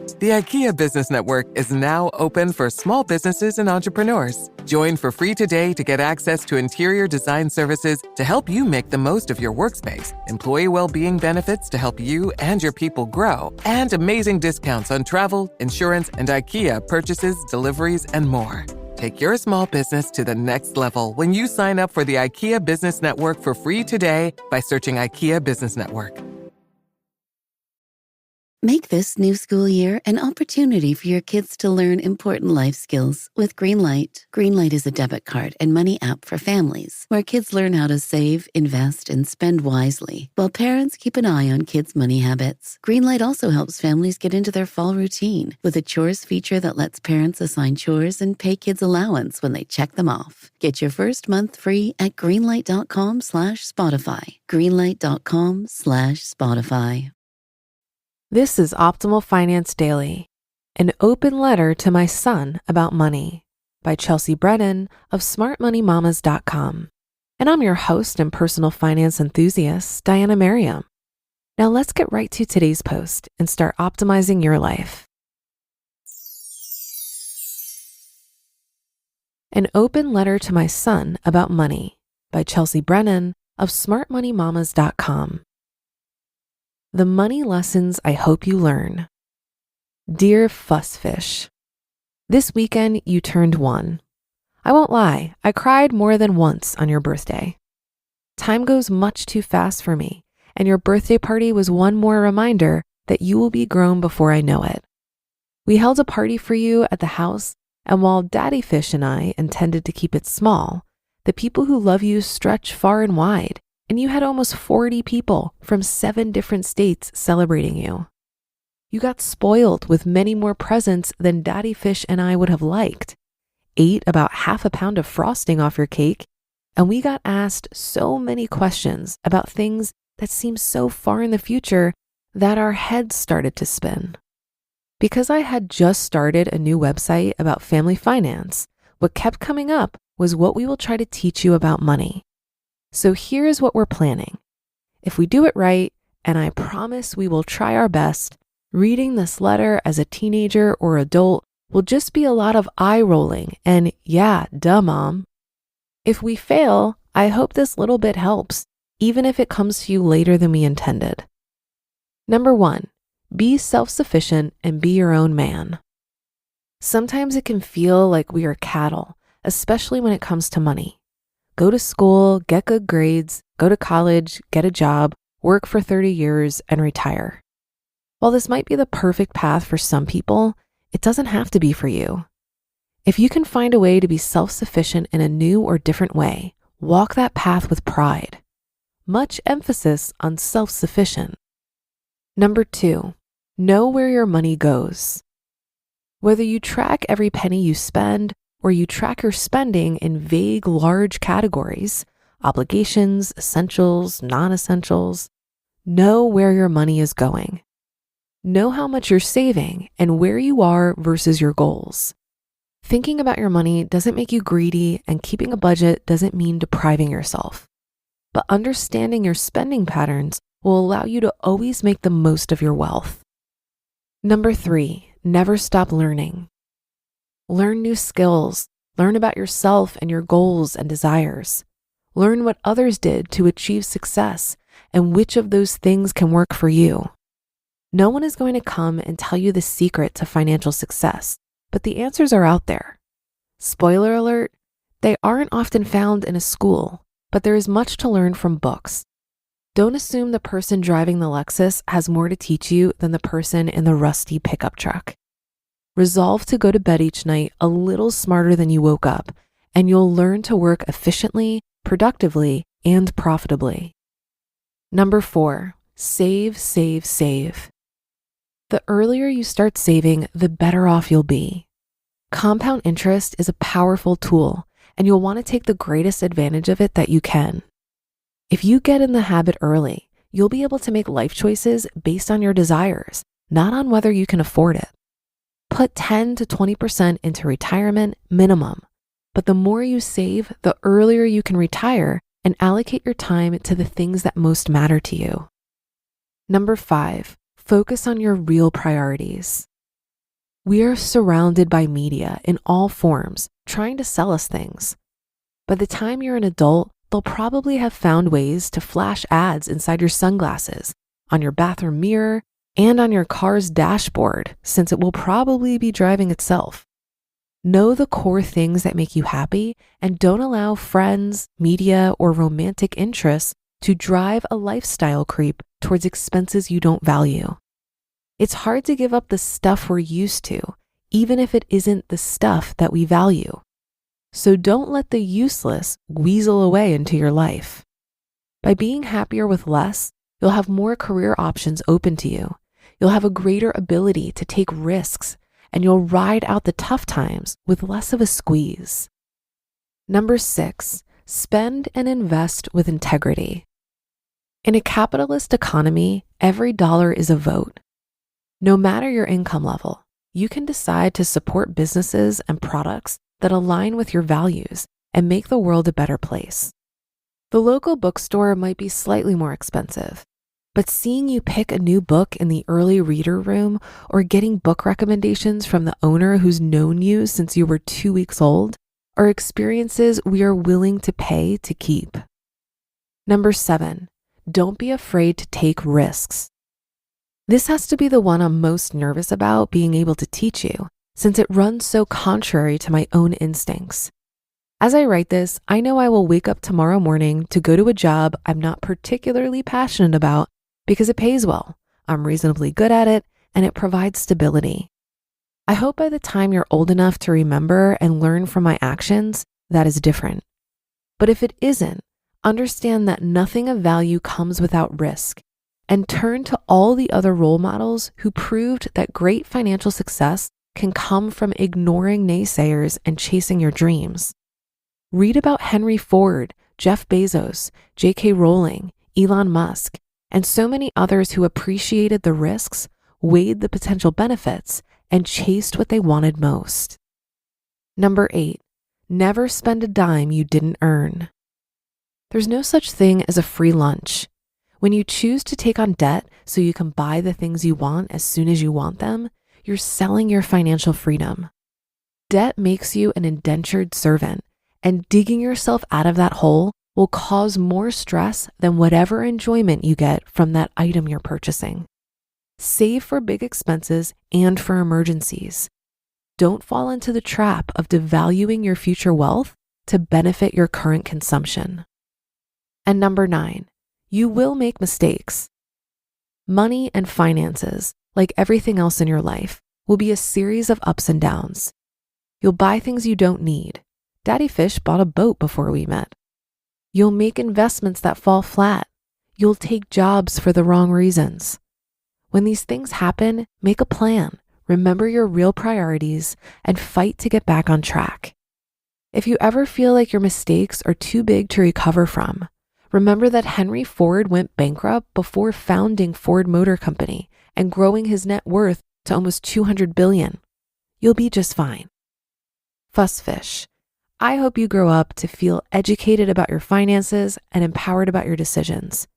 The IKEA Business Network is now open for small businesses and entrepreneurs. Join for free today to get access to interior design services to help you make the most of your workspace, employee well-being benefits to help you and your people grow, and amazing discounts on travel, insurance, and IKEA purchases, deliveries, and more. Take your small business to the next level when you sign up for the IKEA Business Network for free today by searching IKEA Business Network. Make this new school year an opportunity for your kids to learn important life skills with Greenlight. Greenlight is a debit card and money app for families where kids learn how to save, invest, and spend wisely, while parents keep an eye on kids' money habits. Greenlight also helps families get into their fall routine with a chores feature that lets parents assign chores and pay kids allowance when they check them off. Get your first month free at greenlight.com/Spotify. Greenlight.com/Spotify. This is Optimal Finance Daily, an open letter to my son about money by Chelsea Brennan of smartmoneymamas.com. And I'm your host and personal finance enthusiast, Diana Merriam. Now let's get right to today's post and start optimizing your life. An open letter to my son about money by Chelsea Brennan of smartmoneymamas.com. The money lessons I hope you learn. Dear Fussfish, this weekend you turned 1. I won't lie, I cried more than once on your birthday. Time goes much too fast for me, and your birthday party was one more reminder that you will be grown before I know it. We held a party for you at the house, and while Daddy Fish and I intended to keep it small, the people who love you stretch far and wide, and you had almost 40 people from 7 different states celebrating you. You got spoiled with many more presents than Daddy Fish and I would have liked, ate about half a pound of frosting off your cake, and we got asked so many questions about things that seemed so far in the future that our heads started to spin. Because I had just started a new website about family finance, what kept coming up was what we will try to teach you about money. So here's what we're planning. If we do it right, and I promise we will try our best, reading this letter as a teenager or adult will just be a lot of eye rolling and yeah, duh, mom. If we fail, I hope this little bit helps, even if it comes to you later than we intended. Number 1, be self-sufficient and be your own man. Sometimes it can feel like we are cattle, especially when it comes to money. Go to school, get good grades, go to college, get a job, work for 30 years, and retire. While this might be the perfect path for some people, it doesn't have to be for you. If you can find a way to be self-sufficient in a new or different way, walk that path with pride. Much emphasis on self-sufficient. Number 2, know where your money goes. Whether you track every penny you spend, or you track your spending in vague, large categories, obligations, essentials, non-essentials, know where your money is going. Know how much you're saving and where you are versus your goals. Thinking about your money doesn't make you greedy, and keeping a budget doesn't mean depriving yourself. But understanding your spending patterns will allow you to always make the most of your wealth. Number 3, never stop learning. Learn new skills, learn about yourself and your goals and desires. Learn what others did to achieve success and which of those things can work for you. No one is going to come and tell you the secret to financial success, but the answers are out there. Spoiler alert, they aren't often found in a school, but there is much to learn from books. Don't assume the person driving the Lexus has more to teach you than the person in the rusty pickup truck. Resolve to go to bed each night a little smarter than you woke up, and you'll learn to work efficiently, productively, and profitably. Number 4, save, save, save. The earlier you start saving, the better off you'll be. Compound interest is a powerful tool, and you'll want to take the greatest advantage of it that you can. If you get in the habit early, you'll be able to make life choices based on your desires, not on whether you can afford it. Put 10 to 20% into retirement minimum, but the more you save, the earlier you can retire and allocate your time to the things that most matter to you. Number 5, focus on your real priorities. We are surrounded by media in all forms, trying to sell us things. By the time you're an adult, they'll probably have found ways to flash ads inside your sunglasses, on your bathroom mirror, and on your car's dashboard, since it will probably be driving itself. Know the core things that make you happy and don't allow friends, media, or romantic interests to drive a lifestyle creep towards expenses you don't value. It's hard to give up the stuff we're used to, even if it isn't the stuff that we value. So don't let the useless weasel away into your life. By being happier with less, you'll have more career options open to you. You'll have a greater ability to take risks, and you'll ride out the tough times with less of a squeeze. Number 6, spend and invest with integrity. In a capitalist economy, every dollar is a vote. No matter your income level, you can decide to support businesses and products that align with your values and make the world a better place. The local bookstore might be slightly more expensive, but seeing you pick a new book in the early reader room or getting book recommendations from the owner who's known you since you were 2 weeks old are experiences we are willing to pay to keep. Number 7, don't be afraid to take risks. This has to be the one I'm most nervous about being able to teach you, since it runs so contrary to my own instincts. As I write this, I know I will wake up tomorrow morning to go to a job I'm not particularly passionate about because it pays well, I'm reasonably good at it, and it provides stability. I hope by the time you're old enough to remember and learn from my actions, that is different. But if it isn't, understand that nothing of value comes without risk, and turn to all the other role models who proved that great financial success can come from ignoring naysayers and chasing your dreams. Read about Henry Ford, Jeff Bezos, J.K. Rowling, Elon Musk, and so many others who appreciated the risks, weighed the potential benefits, and chased what they wanted most. Number 8, never spend a dime you didn't earn. There's no such thing as a free lunch. When you choose to take on debt so you can buy the things you want as soon as you want them, you're selling your financial freedom. Debt makes you an indentured servant, and digging yourself out of that hole will cause more stress than whatever enjoyment you get from that item you're purchasing. Save for big expenses and for emergencies. Don't fall into the trap of devaluing your future wealth to benefit your current consumption. And number 9, you will make mistakes. Money and finances, like everything else in your life, will be a series of ups and downs. You'll buy things you don't need. Daddy Fish bought a boat before we met. You'll make investments that fall flat. You'll take jobs for the wrong reasons. When these things happen, make a plan, remember your real priorities, and fight to get back on track. If you ever feel like your mistakes are too big to recover from, remember that Henry Ford went bankrupt before founding Ford Motor Company and growing his net worth to almost $200 billion. You'll be just fine. Fussfish, I hope you grow up to feel educated about your finances and empowered about your decisions.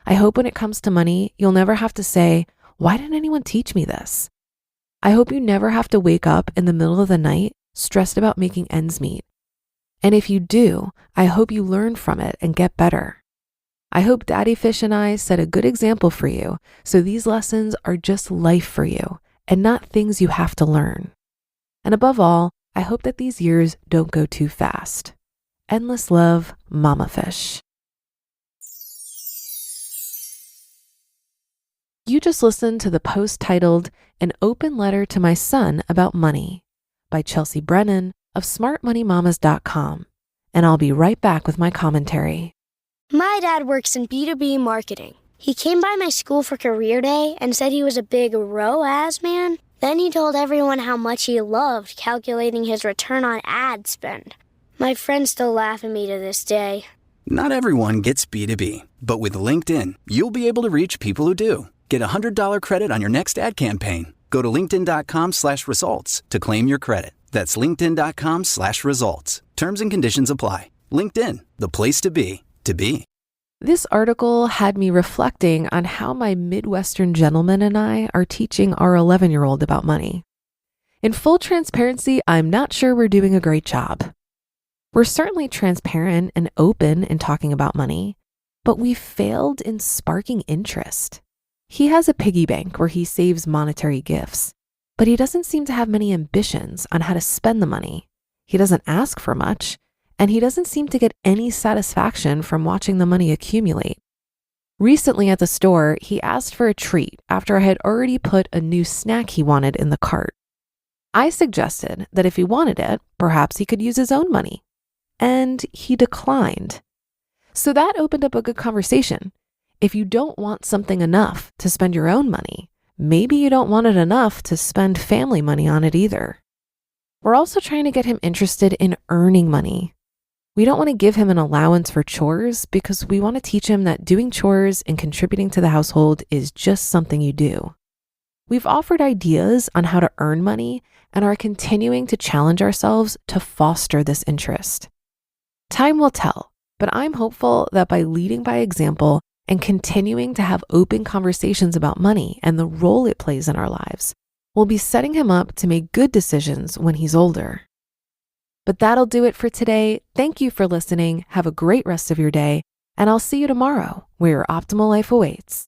I hope when it comes to money, you'll never have to say, why didn't anyone teach me this? I hope you never have to wake up in the middle of the night stressed about making ends meet. And if you do, I hope you learn from it and get better. I hope Daddy Fish and I set a good example for you, so these lessons are just life for you and not things you have to learn. And above all, I hope that these years don't go too fast. Endless love, Mama Fish. You just listened to the post titled An Open Letter to My Son About Money by Chelsea Brennan of smartmoneymamas.com. And I'll be right back with my commentary. My dad works in B2B marketing. He came by my school for career day and said he was a big ROAS man. Then he told everyone how much he loved calculating his return on ad spend. My friends still laugh at me to this day. Not everyone gets B2B, but with LinkedIn, you'll be able to reach people who do. Get a $100 credit on your next ad campaign. Go to linkedin.com/results to claim your credit. That's linkedin.com/results. Terms and conditions apply. LinkedIn, the place to be, to be. This article had me reflecting on how my Midwestern gentleman and I are teaching our 11-year-old about money. In full transparency, I'm not sure we're doing a great job. We're certainly transparent and open in talking about money, but we failed in sparking interest. He has a piggy bank where he saves monetary gifts, but he doesn't seem to have many ambitions on how to spend the money. He doesn't ask for much, and he doesn't seem to get any satisfaction from watching the money accumulate. Recently at the store, he asked for a treat after I had already put a new snack he wanted in the cart. I suggested that if he wanted it, perhaps he could use his own money, and he declined. So that opened up a good conversation. If you don't want something enough to spend your own money, maybe you don't want it enough to spend family money on it either. We're also trying to get him interested in earning money. We don't want to give him an allowance for chores because we want to teach him that doing chores and contributing to the household is just something you do. We've offered ideas on how to earn money and are continuing to challenge ourselves to foster this interest. Time will tell, but I'm hopeful that by leading by example and continuing to have open conversations about money and the role it plays in our lives, we'll be setting him up to make good decisions when he's older. But that'll do it for today. Thank you for listening. Have a great rest of your day, and I'll see you tomorrow where your optimal life awaits.